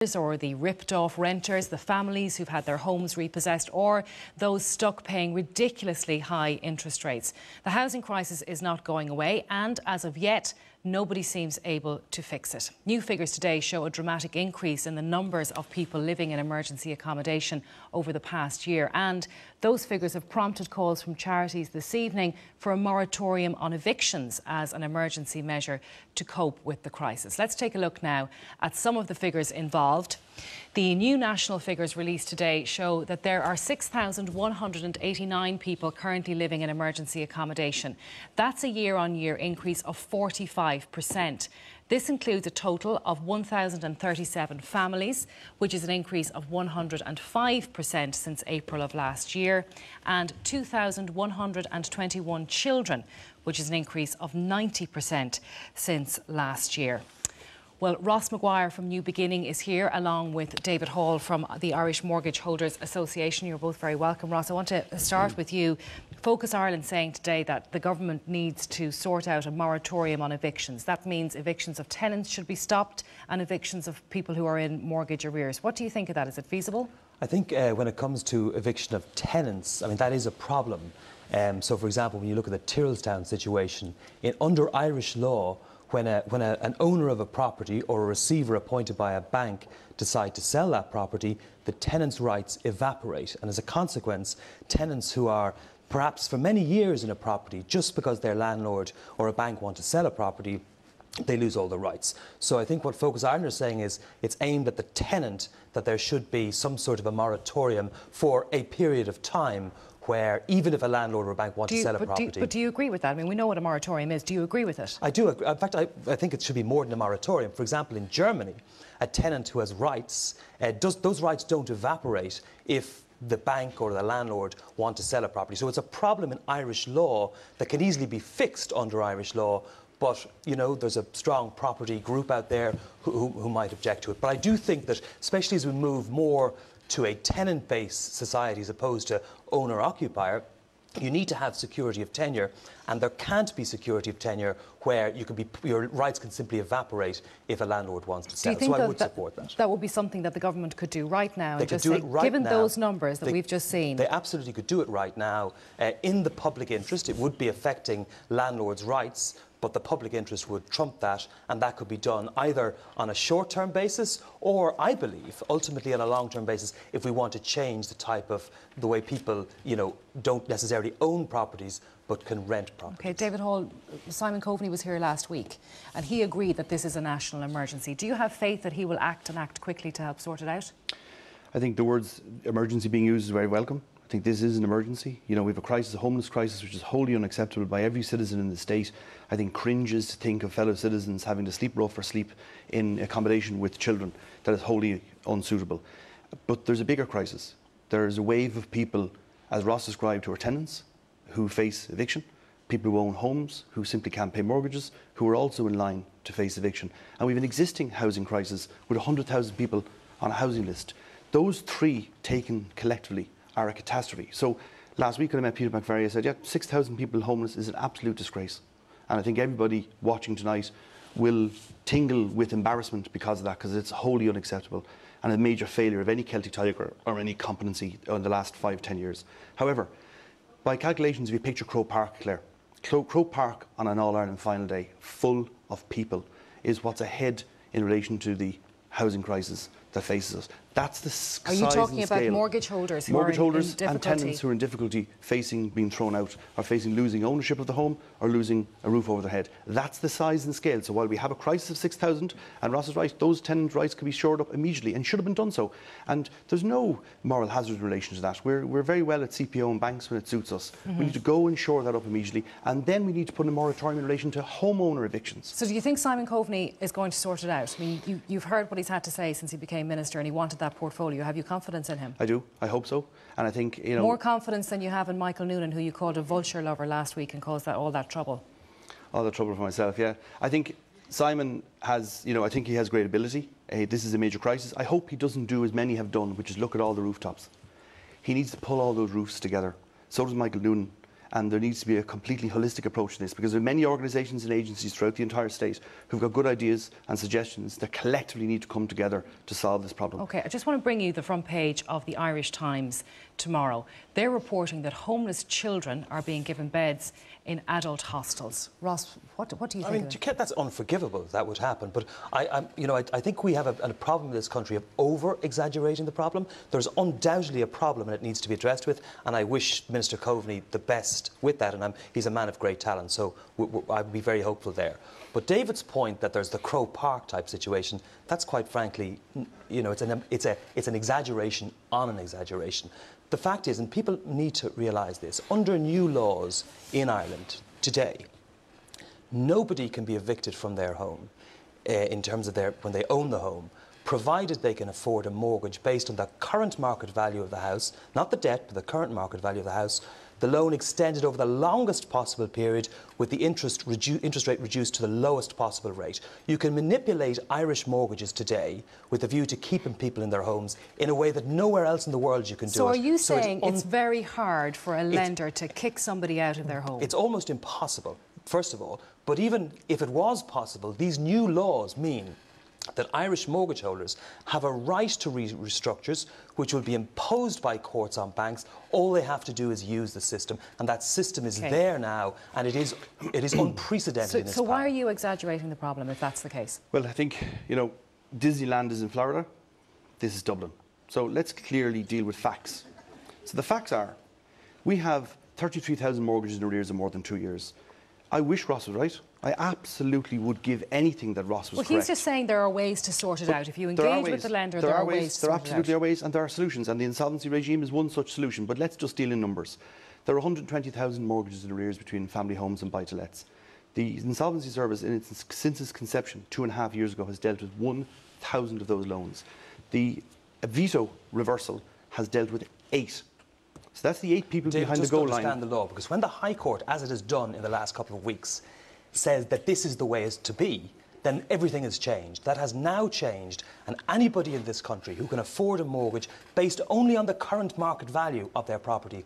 or the ripped-off renters, the families who've had their homes repossessed, or those stuck paying ridiculously high interest rates. The housing crisis is not going away, and as of yet, nobody seems able to fix it. New figures today show a dramatic increase in the numbers of people living in emergency accommodation over the past year, and those figures have prompted calls from charities this evening for a moratorium on evictions as an emergency measure to cope with the crisis. Let's take a look now at some of the figures involved. The new national figures released today show that there are 6,189 people currently living in emergency accommodation. That's a year-on-year increase of 45%. This includes a total of 1,037 families, which is an increase of 105% since April of last year, and 2,121 children, which is an increase of 90% since last year. Well, Ross Maguire from New Beginning is here, along with David Hall from the Irish Mortgage Holders Association. You're both very welcome. Ross, I want to start with you. Focus Ireland saying today that the government needs to sort out a moratorium on evictions. That means evictions of tenants should be stopped and evictions of people who are in mortgage arrears. What do you think of that? Is it feasible? I think when it comes to eviction of tenants, I mean, that is a problem. So, for example, when you look at the Tyrrellstown situation, under Irish law, when an owner of a property or a receiver appointed by a bank decide to sell that property, the tenant's rights evaporate. And as a consequence, tenants who are perhaps for many years in a property, just because their landlord or a bank want to sell a property, they lose all the rights. So I think what Focus Ireland are saying is it's aimed at the tenant, that there should be some sort of a moratorium for a period of time where even if a landlord or a bank want to sell a property... But do you agree with that? I mean, we know what a moratorium is. Do you agree with it? I do. In fact, I think it should be more than a moratorium. For example, in Germany, a tenant who has rights, those rights don't evaporate if the bank or the landlord want to sell a property. So it's a problem in Irish law that can easily be fixed under Irish law. But, you know, there's a strong property group out there who might object to it. But I do think that, especially as we move more to a tenant-based society as opposed to owner-occupier, you need to have security of tenure, and there can't be security of tenure where your rights can simply evaporate if a landlord wants to sell. Do you think so I would support that. That would be something that the government could do right now? They could do it right now. Given those numbers that we've just seen. They absolutely could do it right now. In the public interest, it would be affecting landlords' rights, but the public interest would trump that, and that could be done either on a short-term basis or, I believe, ultimately on a long-term basis if we want to change the way people, you know, don't necessarily own properties but can rent properties. OK, David Hall, Simon Coveney was here last week and he agreed that this is a national emergency. Do you have faith that he will act quickly to help sort it out? I think the words emergency being used is very welcome. I think this is an emergency. You know, we have a crisis, a homeless crisis, which is wholly unacceptable by every citizen in the state. I think cringes to think of fellow citizens having to sleep rough or sleep in accommodation with children. That is wholly unsuitable. But there's a bigger crisis. There's a wave of people, as Ross described, who are tenants, who face eviction, people who own homes, who simply can't pay mortgages, who are also in line to face eviction. And we have an existing housing crisis with 100,000 people on a housing list. Those three taken collectively are a catastrophe. So last week when I met Peter McVerry, I said, yeah, 6,000 people homeless is an absolute disgrace. And I think everybody watching tonight will tingle with embarrassment because of that, because it's wholly unacceptable and a major failure of any Celtic Tiger or any competency in the last 5-10 years. However, by calculations, if you picture Croke Park, Cllr, Croke Park on an All-Ireland final day full of people is what's ahead in relation to the housing crisis that faces us. That's the size and scale. Are you talking about mortgage holders who are in difficulty? And tenants who are in difficulty, facing being thrown out, or facing losing ownership of the home, or losing a roof over their head. That's the size and scale. So while we have a crisis of 6,000, and Ross is right, those tenant rights could be shored up immediately and should have been done so. And there's no moral hazard in relation to that. We're very well at CPO and banks when it suits us. We need to go and shore that up immediately, and then we need to put in a moratorium in relation to homeowner evictions. So do you think Simon Coveney is going to sort it out? I mean, you've heard what he's had to say since he became minister, and he wanted that portfolio. Have you confidence in him? I do. I hope so. And I think, you know... More confidence than you have in Michael Noonan, who you called a vulture lover last week and caused all that trouble. All the trouble for myself, yeah. I think Simon has, you know, I think he has great ability. This is a major crisis. I hope he doesn't do as many have done, which is look at all the rooftops. He needs to pull all those roofs together. So does Michael Noonan. and there needs to be a completely holistic approach to this, because there are many organisations and agencies throughout the entire state who've got good ideas and suggestions that collectively need to come together to solve this problem. OK, I just want to bring you the front page of the Irish Times tomorrow. They're reporting that homeless children are being given beds in adult hostels. Ross, what do you think? I mean, that's unforgivable if that would happen. But I think we have a problem in this country of over-exaggerating the problem. There's undoubtedly a problem and it needs to be addressed with. And I wish Minister Coveney the best with that. And he's a man of great talent, so I'd be very hopeful there. But David's point that there's the Crow Park type situation, that's quite frankly, it's an exaggeration on an exaggeration. The fact is, and people need to realise this, under new laws in Ireland today, nobody can be evicted from their home in terms of when they own the home, provided they can afford a mortgage based on the current market value of the house, not the debt, but the current market value of the house, the loan extended over the longest possible period with the interest rate reduced to the lowest possible rate. You can manipulate Irish mortgages today with a view to keeping people in their homes in a way that nowhere else in the world you can do it. So are you saying it's very hard for a lender to kick somebody out of their home? It's almost impossible, first of all. But even if it was possible, these new laws mean that Irish mortgage holders have a right to restructures which will be imposed by courts on banks. All they have to do is use the system, and that system is there now, and it is unprecedented in its So why power. are you exaggerating the problem if that's the case? Well, I think, Disneyland is in Florida, this is Dublin. So let's clearly deal with facts. So the facts are, we have 33,000 mortgages in arrears of more than 2 years. I wish Ross was right. I absolutely would give anything that Ross was correct. Well, he's just saying there are ways to sort it out. If you engage with the lender, there are ways to sort it out. There absolutely are ways, and there are solutions, and the insolvency regime is one such solution. But let's just deal in numbers. There are 120,000 mortgages in arrears between family homes and buy-to-lets. The Insolvency Service, since its conception 2.5 years ago, has dealt with 1,000 of those loans. The veto reversal has dealt with 8. So that's the 8 people behind the goal line. Just understand the law, because when the High Court, as it has done in the last couple of weeks, says that this is the way it's to be, then everything has changed. That has now changed, and anybody in this country who can afford a mortgage based only on the current market value of their property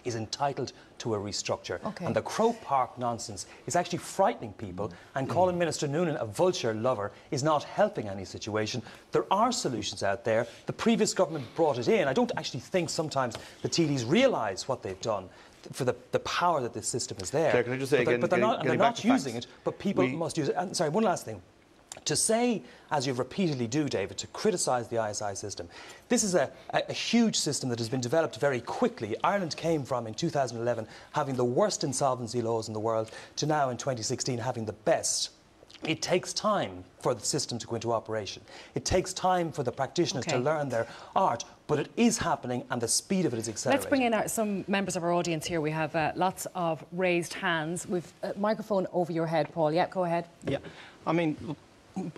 is entitled to a restructure. Okay. And the Crow Park nonsense is actually frightening people, and calling Minister Noonan a vulture lover is not helping any situation. There are solutions out there. The previous government brought it in. I don't actually think sometimes the TDs realise what they've done for the power that this system is there. Claire, can I just say again, but they're not using it, but people must use it. And sorry, one last thing. To say, as you repeatedly do, David, to criticise the ISI system, this is a huge system that has been developed very quickly. Ireland came from, in 2011, having the worst insolvency laws in the world to now, in 2016, having the best. It takes time for the system to go into operation. It takes time for the practitioners to learn their art, but it is happening and the speed of it is accelerating. Let's bring in some members of our audience here. We have lots of raised hands. We've a microphone over your head, Paul. Yeah, go ahead. Yeah, I mean,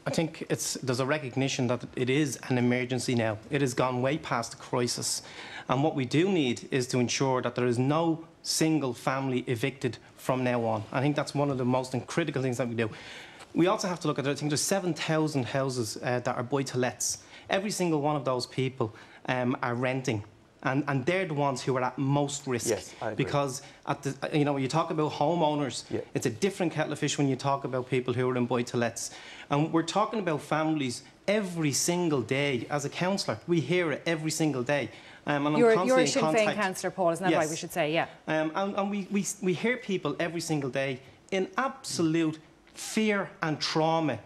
I think there's a recognition that it is an emergency now. It has gone way past the crisis. And what we do need is to ensure that there is no single family evicted from now on. I think that's one of the most critical things that we do. We also have to look at, I think there's 7,000 houses that are buy-to-lets. Every single one of those people are renting. And they're the ones who are at most risk. Yes, I agree. Because, when you talk about homeowners, it's a different kettle of fish when you talk about people who are in buy-to-lets. And we're talking about families every single day. As a councillor, we hear it every single day. And you're a Sinn Féin councillor, Paul, isn't that right? We should say, yeah. And we hear people every single day in absolute fear and trauma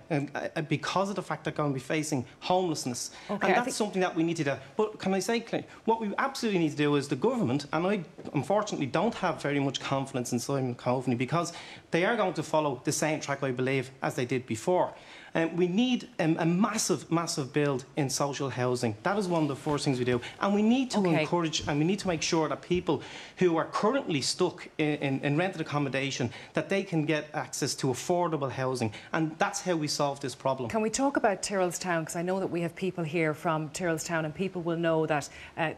because of the fact they're going to be facing homelessness. Okay, and that's something that we need to do. But can I say, Claire, what we absolutely need to do is the government, and I unfortunately don't have very much confidence in Simon Coveney, because they are going to follow the same track, I believe, as they did before. We need a massive, massive build in social housing. That is one of the first things we do. And we need to encourage, and we need to make sure that people who are currently stuck in rented accommodation, that they can get access to affordable housing. And that's how we solve this problem. Can we talk about Tyrrellstown? Because I know that we have people here from Tyrrellstown, and people will know that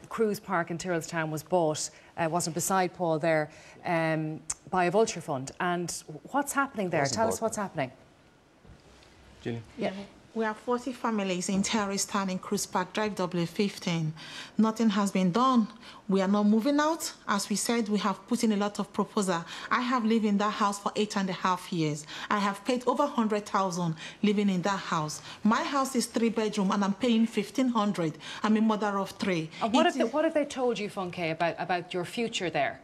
Cruise Park in Tyrrellstown was bought, wasn't beside Paul there, by a vulture fund. And what's happening there? Tell us what's happening. Julie? Yeah. We have 40 families in Terrace Town in Cruz Park Drive, W15. Nothing has been done. We are not moving out. As we said, we have put in a lot of proposal. I have lived in that house for 8.5 years. I have paid over 100,000 living in that house. My house is 3-bedroom and I'm paying 1,500. I'm a mother of 3. What have they told you, Funke, about your future there?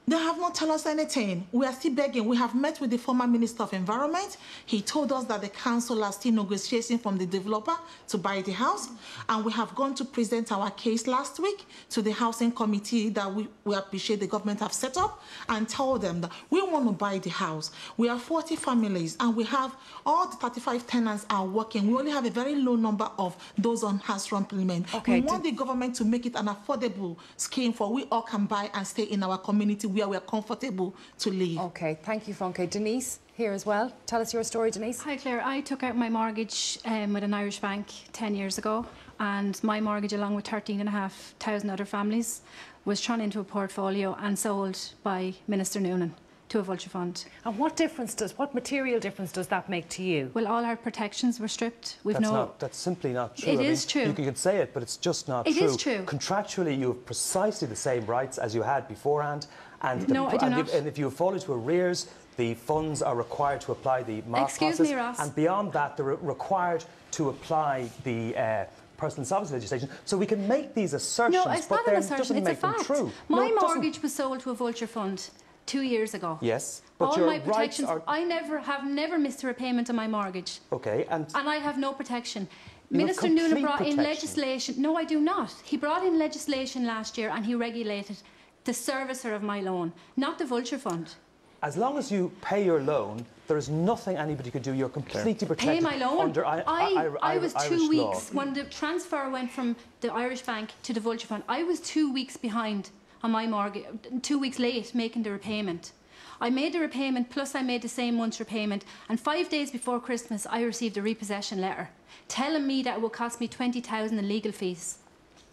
They have not told us anything. We are still begging. We have met with the former Minister of Environment. He told us that the council are still negotiating from the developer to buy the house. And we have gone to present our case last week to the housing committee that we appreciate the government have set up and told them that we want to buy the house. We are 40 families and we have all the 35 tenants are working. We only have a very low number of those on house rent payment. Okay, we want the government to make it an affordable scheme for we all can buy and stay in our community where we are comfortable to live. Okay, thank you, Funke. Denise, here as well. Tell us your story, Denise. Hi, Claire. I took out my mortgage with an Irish bank 10 years ago, and my mortgage, along with 13,500 other families, was thrown into a portfolio and sold by Minister Noonan to a vulture fund. And what material difference does that make to you? Well, all our protections were stripped. That's simply not true. It is true. You can say it, but it's just not true. It is true. Contractually, you have precisely the same rights as you had beforehand. And no, I do not. And if you fall into arrears, the funds are required to apply the MARC process. Excuse me, Ross. And beyond that, they're required to apply the personal insolvency legislation. So we can make these assertions, no, it's but not an assertion, doesn't it's make a fact. them true. My mortgage was sold to a vulture fund 2 years ago. Yes, but all your my protections, rights are... I have never missed a repayment on my mortgage. Okay, and I have no protection. You have Minister Noonan brought complete in protection. legislation. No, I do not. He brought in legislation last year and he regulated the servicer of my loan, not the vulture fund. as long as you pay your loan, there is nothing anybody could do. You're completely protected. Pay my loan? Under I was 2 weeks law. when the transfer went from the Irish bank to the vulture fund. I was 2 weeks behind on my mortgage, 2 weeks late making the repayment. I made the repayment, plus I made the same month's repayment, and 5 days before Christmas I received a repossession letter telling me that it would cost me 20,000 in legal fees.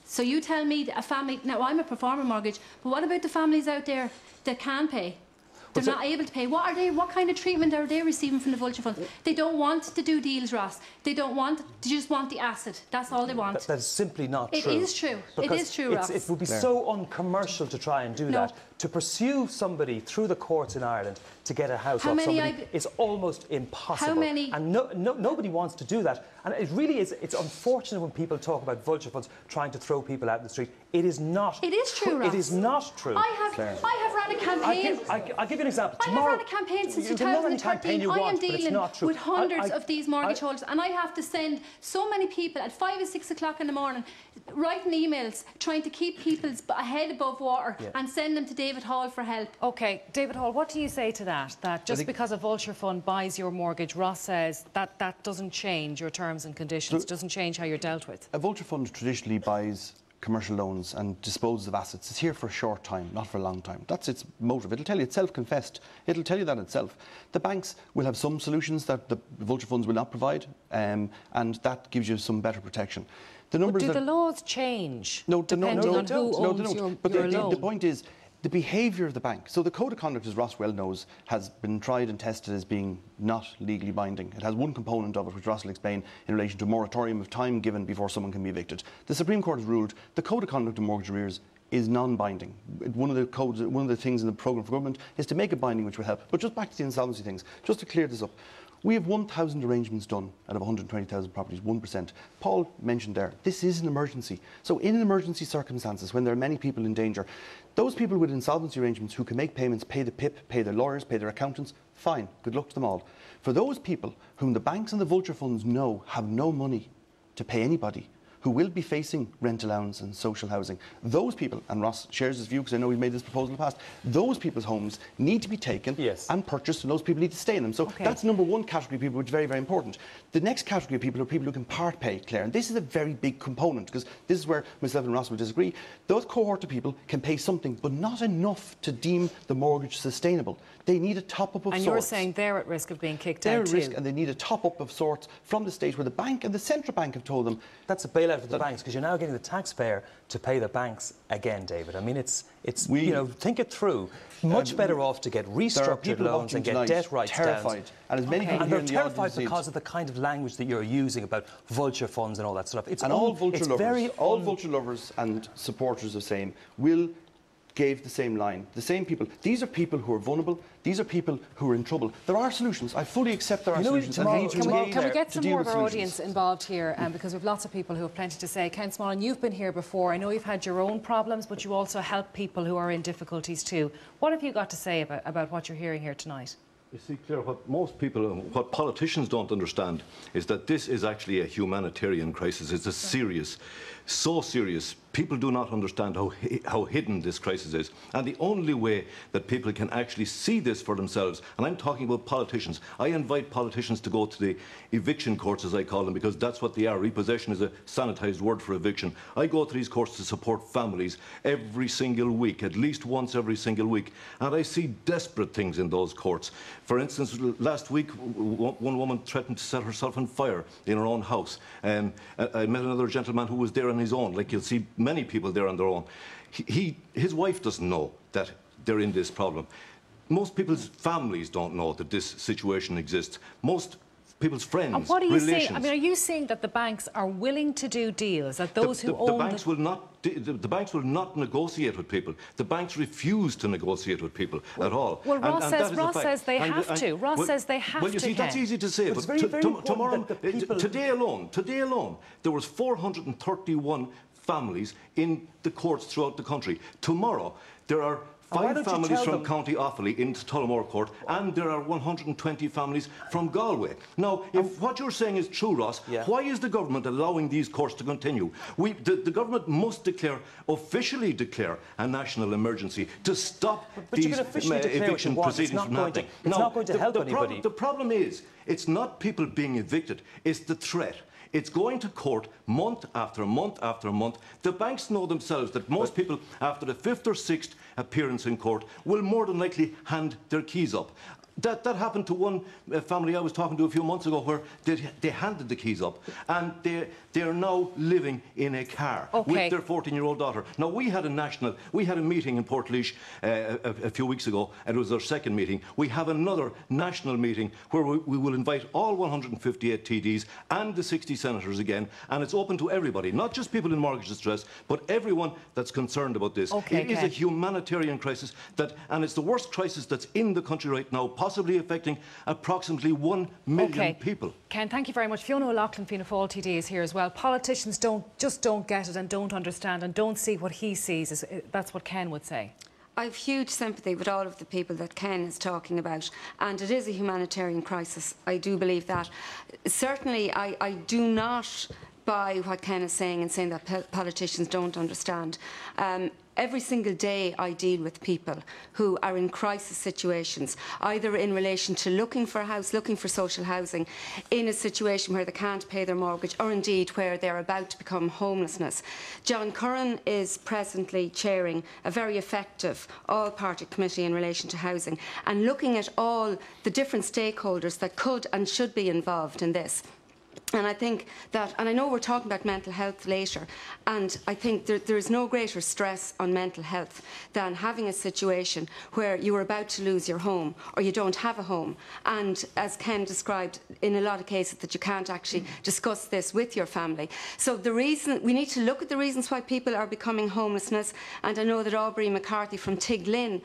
So you tell me that a family, now I'm a performer mortgage, but what about the families out there that can pay? They're not able to pay. What are they? What kind of treatment are they receiving from the vulture fund? They don't want to do deals, Ross. They don't want. They just want the asset. That's all they want. That is simply not true. It is true. It is true, Ross. It would be so uncommercial to try and do that. To pursue somebody through the courts in Ireland to get a house off somebody is almost impossible. How many? And nobody wants to do that. And it really is. It's unfortunate when people talk about vulture funds trying to throw people out in the street. It is not. It is true, Ross. It is not true. I have run a campaign. I'll give you an example. I have run a campaign since 2013. I am dealing with hundreds of these mortgage holders, and I have to send so many people at 5 or 6 o'clock in the morning, writing emails, trying to keep people's head above water and send them to David Hall for help. OK, David Hall, what do you say to that? That just because a vulture fund buys your mortgage, Ross says that doesn't change your terms and conditions, doesn't change how you're dealt with? A vulture fund traditionally buys commercial loans and disposes of assets. It's here for a short time, not for a long time. That's its motive. It'll tell you, it's self-confessed. It'll tell you that itself. The banks will have some solutions that the vulture funds will not provide, and that gives you some better protection. The numbers but do the laws change? No, depending on who owns your loan? The point is, the behaviour of the bank. So the Code of Conduct, as Ross well knows, has been tried and tested as being not legally binding. It has one component of it, which Ross will explain, in relation to a moratorium of time given before someone can be evicted. The Supreme Court has ruled the Code of Conduct of mortgage arrears is non-binding. One of the things in the programme for government is to make it binding, which will help. But just back to the insolvency things, just to clear this up. We have 1,000 arrangements done out of 120,000 properties, 1%. Paul mentioned there, this is an emergency. So in emergency circumstances, when there are many people in danger, those people with insolvency arrangements who can make payments, pay the PIP, pay their lawyers, pay their accountants, fine, good luck to them all. For those people whom the banks and the vulture funds know have no money to pay anybody, who will be facing rent allowance and social housing, those people, and Ross shares his view because I know we've made this proposal in the past, those people's homes need to be taken and purchased, and those people need to stay in them. So that's number one category of people, which is very, very important. The next category of people are people who can part pay, Claire, and this is a very big component because this is where myself and Ross will disagree. Those cohort of people can pay something, but not enough to deem the mortgage sustainable. They need a top-up of sorts. And you're saying they're at risk of being kicked out too? They're at risk, and they need a top-up of sorts from the state where the bank and the central bank have told them that's a bailout bailout of the banks, because you're now getting the taxpayer to pay the banks again, David. I mean, you know, think it through. Much better off to get restructured loans and get debt write-downs. Terrified. And as many people and they're terrified because of the kind of language that you're using about vulture funds and all that stuff. All vulture lovers and supporters of same gave the same line. The same people. These are people who are vulnerable. These are people who are in trouble. There are solutions. I fully accept there are solutions. Can we get some more of our audience involved here? Because we have lots of people who have plenty to say. Count Smallin, you've been here before. I know you've had your own problems, but you also help people who are in difficulties too. What have you got to say about what you're hearing here tonight? You see, Claire, what politicians don't understand is that this is actually a humanitarian crisis. It's a serious, so serious. People do not understand how hidden this crisis is. And the only way that people can actually see this for themselves, and I'm talking about politicians, I invite politicians to go to the eviction courts, as I call them, because that's what they are. Repossession is a sanitised word for eviction. I go to these courts to support families every single week, at least once every single week. And I see desperate things in those courts. For instance, last week, one woman threatened to set herself on fire in her own house. I met another gentleman who was there on his own. Like, you'll see many people there on their own. His wife doesn't know that they're in this problem. Most people's families don't know that this situation exists. Most people's friends, and what are you relations. saying? I mean, are you saying that the banks are willing to do deals? That those who own the banks will not negotiate with people. The banks refuse to negotiate with people at all. Well, Ross says they have to. Ross says they have to. Well, you see, that's easy to say. But tomorrow, today alone, there was 431 families in the courts throughout the country. Tomorrow, there are 5 families from County Offaly into Tullamore Court, and there are 120 families from Galway. Now, if what you're saying is true, Ross, why is the government allowing these courts to continue? The government must officially declare a national emergency to stop these eviction proceedings from happening. It's not going to help anybody. The problem is, it's not people being evicted, it's the threat. It's going to court month after month after month. The banks know themselves that most people, after the 5th or 6th appearance in court, will more than likely hand their keys up. That happened to one family I was talking to a few months ago, where they handed the keys up, and they are now living in a car with their 14-year-old daughter. Now, we had a meeting in Portlaoise a few weeks ago, and it was our second meeting. We have another national meeting where we will invite all 158 TDs and the 60 senators again, and it's open to everybody, not just people in mortgage distress, but everyone that's concerned about this. It is a humanitarian crisis, and it's the worst crisis that's in the country right now, possibly affecting approximately 1 million people. Ken, thank you very much. Fiona O'Loughlin, Fianna Fáil TD, is here as well. Politicians don't get it and don't understand and don't see what he sees. That's what Ken would say. I have huge sympathy with all of the people that Ken is talking about, and it is a humanitarian crisis. I do believe that. Certainly, I do not buy what Ken is saying and saying that politicians don't understand. Every single day I deal with people who are in crisis situations, either in relation to looking for a house, looking for social housing, in a situation where they can't pay their mortgage, or indeed where they're about to become homelessness. John Curran is presently chairing a very effective all-party committee in relation to housing, and looking at all the different stakeholders that could and should be involved in this. And I think that, and I know we're talking about mental health later, and I think there is no greater stress on mental health than having a situation where you are about to lose your home, or you don't have a home, and as Ken described, in a lot of cases that you can't actually discuss this with your family. So we need to look at the reasons why people are becoming homelessness, and I know that Aubrey McCarthy from Cllr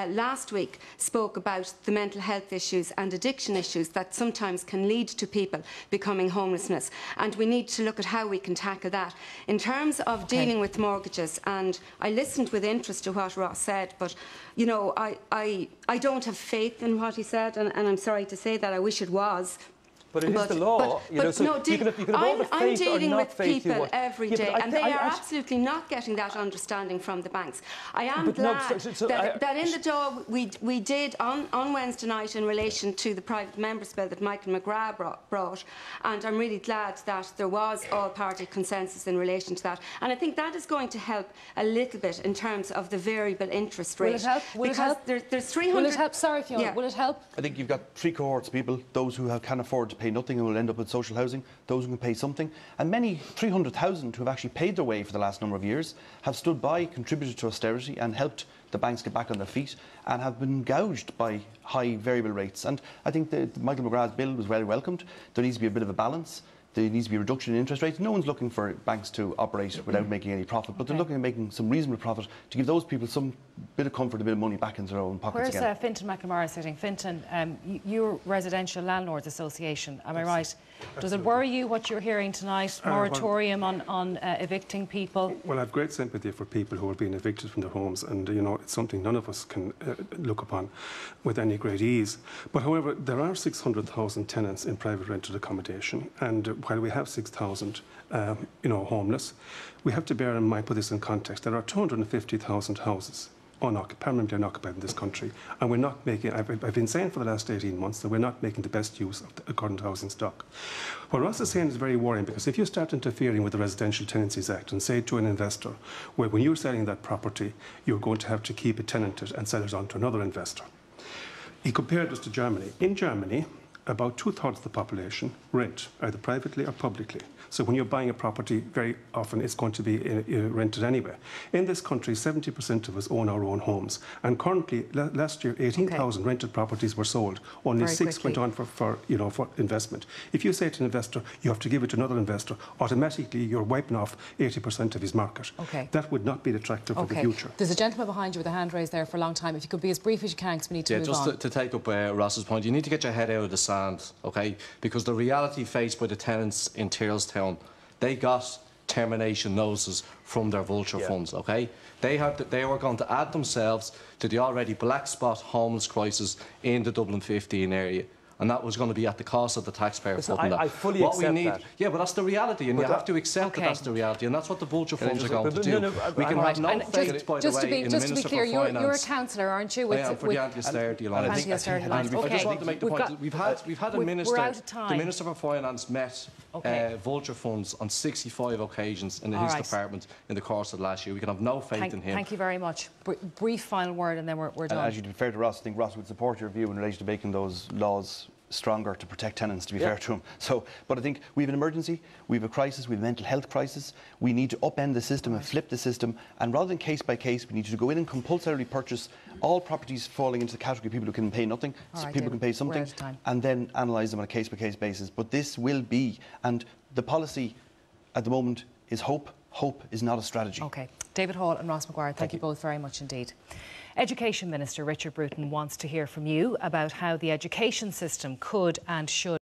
last week spoke about the mental health issues and addiction issues that sometimes can lead to people becoming homelessness, and we need to look at how we can tackle that. In terms of dealing with mortgages, and I listened with interest to what Ross said, but you know, I don't have faith in what he said, and I'm sorry to say that. I wish it was. But it is the law. I'm dealing with people every day, and they are absolutely not getting that understanding from the banks. I am glad that in the Dáil we did on Wednesday night in relation to the private members' bill that Michael Maguire brought, and I'm really glad that there was all-party consensus in relation to that. And I think that is going to help a little bit in terms of the variable interest rate. Will it help? Because there's 300... Will it help? Sorry, Fiona. Yeah. Will it help? I think you've got 3 cohorts of people: those who can afford to pay pay nothing and will end up with social housing, those who can pay something. And many, 300,000 who have actually paid their way for the last number of years, have stood by, contributed to austerity and helped the banks get back on their feet, and have been gouged by high variable rates. And I think Michael Maguire's bill was well welcomed. There needs to be a bit of a balance. There needs to be a reduction in interest rates. No one's looking for banks to operate without making any profit, but they're looking at making some reasonable profit to give those people some bit of comfort, a bit of money back into their own pockets again. Where's Fintan McNamara sitting? Fintan, you're Residential Landlords Association, am I right? Does it worry you what you're hearing tonight? Moratorium on evicting people? Well, I have great sympathy for people who are being evicted from their homes, and you know, it's something none of us can look upon with any great ease. But however, there are 600,000 tenants in private rented accommodation, and while we have 6,000 homeless, we have to bear in mind, put this in context, there are 250,000 houses permanently unoccupied in this country, and we're not making, I've been saying for the last 18 months that we're not making the best use of the current housing stock. What Ross is saying is very worrying, because if you start interfering with the Residential Tenancies Act and say to an investor, well, when you're selling that property, you're going to have to keep it tenanted and sell it on to another investor. He compared us to Germany. In Germany, about 2/3 of the population rent, either privately or publicly. So when you're buying a property, very often it's going to be rented anyway. In this country, 70% of us own our own homes. And currently, last year, 18,000 rented properties were sold. Only very 6 went on for investment. If you say to an investor, you have to give it to another investor, automatically you're wiping off 80% of his market. Okay. That would not be attractive for the future. There's a gentleman behind you with a hand raised there for a long time. If you could be as brief as you can, because we need to move on. Just to take up Ross's point, you need to get your head out of the sand, okay? Because the reality faced by the tenants in Tyrrellstown, they got termination notices from their vulture funds, okay? They were going to add themselves to the already black spot homeless crisis in the Dublin 15 area. And that was going to be at the cost of the taxpayer. I fully accept that. Yeah, but that's the reality, and you have to accept that that's the reality, and that's what the vulture funds are going to do. We can have no faith, by the way, in the Minister for Finance. You're a councillor, aren't you? I am for the Anti-Austerity Alliance. I just want to make the point. We've had a minister. We're out of time. The Minister for Finance met vulture funds on 65 occasions in his department in the course of last year. We can have no faith in him. Thank you very much. Brief final word, and then we're done. As you to be fair to Ross, I think Ross would support your view in relation to making those laws stronger to protect tenants, to be fair to him. So, but I think we have an emergency, we have a crisis, we have a mental health crisis. We need to upend the system and flip the system, and rather than case by case, we need to go in and compulsorily purchase all properties falling into the category of people who can pay nothing, people can pay something, and then analyse them on a case by case basis. But this will be, and the policy at the moment is hope. Hope is not a strategy. Okay. David Hall and Ross Maguire, thank you both very much indeed. Education Minister Richard Bruton wants to hear from you about how the education system could and should